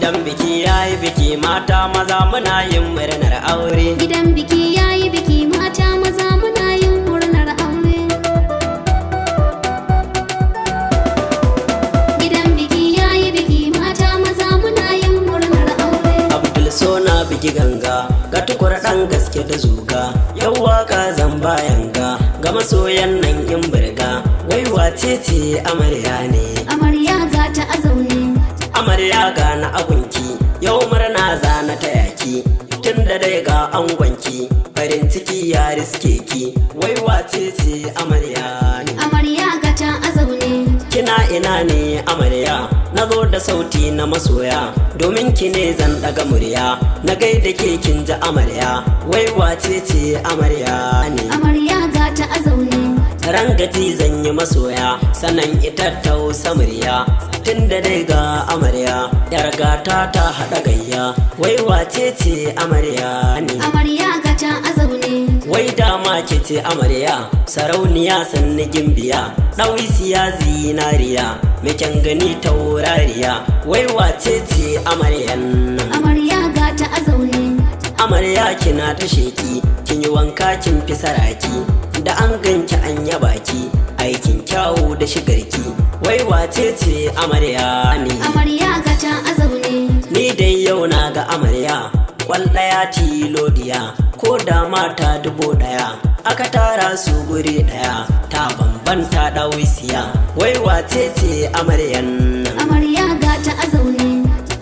Gidan biki yayi biki mata maza muna yin murnar aure. Gidan biki yayi biki mata maza muna yin murnar aure. Gidan biki yayi biki mata maza muna yin murnar aure. Abdul sona biki ganga ga tukur dan gaske da zuga. Yau waka zan bayan ga masoyan nan in burga. Wai wace ce amarya ne? Amarya ga ta a zaune. Amarya ga na agunki yau murna zana ta yaki. Tun da dai ga angonki farin ciki ya riske ki. Wai wace ce amarya ne? Amarya ga ta a zaune. Kina ina ne amarya? Na zo da sauti na masoya domin ki ne zan daga murya. Na gaida ke kin ji amarya. Wai wace ce amarya ne? Amarya ga ta a zaune. Rangaji zan yi masoya sanan ita tausa murya. Tun da dai ga amarya yar gata ta haɗa gayya. Wai wace ce amarya ne? Amarya ga ta a zaune. Wai dama ke ce amarya sarauniya sanni gimbiya. Ɗawisiya zinariya meken gani taurariya. Wai wace ce amaryan nan? Amarya ga ta a zaune. Amarya kina ta sheki kin yi wanka kin fi saraki. Da an ganki an yaba ki aikin kyawu da shigarki. Wai wace ce amarya ne? Amarya ga ta a zaune. Ni dai yau na ga amarya kwal ɗaya tilo diya. Ko da mata 1000 aka tara su guri ɗaya. Ta bambanta ɗawisiya. Wai wace ce amaryan nan? Amarya ga ta a zaune.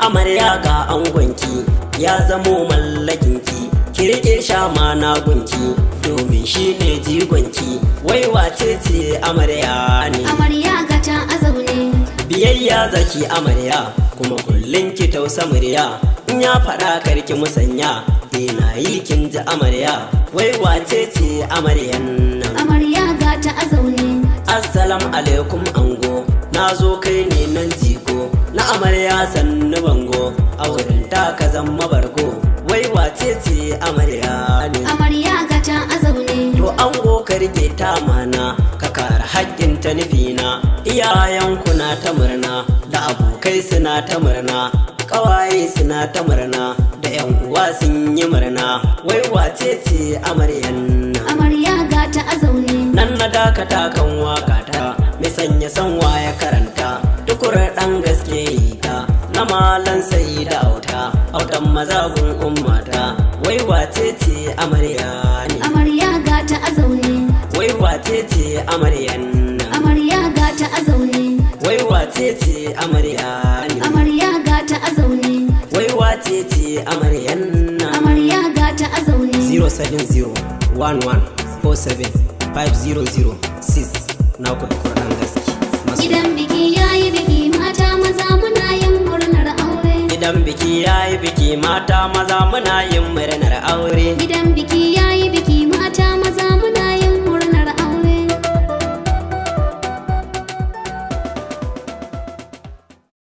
Amarya ga angonki ya zamo mallakinki. Ki rike shama na gunki domin shi ne jigonki. Wai wace ce amarya ne? Amarya ga ta a zaune. Biyayya zaki amarya kuma kullum ki tausa murya. In ya faɗa karki musanya ina yi kin ji amarya. Wai wace ce amaryan nan? Amarya ga ta a zaune. Assalamu alaikum ango na zo kai ne nan jiko na amarya sannu bango. A wurin ta ka zama bargo. Wai wace ce amarya ne? Amarya ga ta a zaune. To ango ka rike ta mana ka kare haƙƙin ta nufina. Iyayenku na ta murna da abokai suna ta murna. Ƙawaye suna ta murna da 'yan uwa sun yi murna. Wai wace ce amaryan nan? Amarya ga ta a zaune. Nan na dakata kan wakata mai sanya sanwa ya karanta. Tukur ɗan gaske yi ta na malan sai da autan mazagun ummata. Wai wace ce amarya ne? Amarya ga ta a zaune. Wai wace ce amaryan nan? Amarya ga ta a zaune. Wai wace ce amarya ne? Amarya ga ta a zaune. Wai wace ce amaryan nan? Amarya ga ta a zaune. 070-11-47-500-6 na kudu kurɗan gaske. Gidan biki yayi biki mata maza muna yin murnar aure. Gidan biki yayi biki mata maza muna yin murnar aure. Gidan biki yayi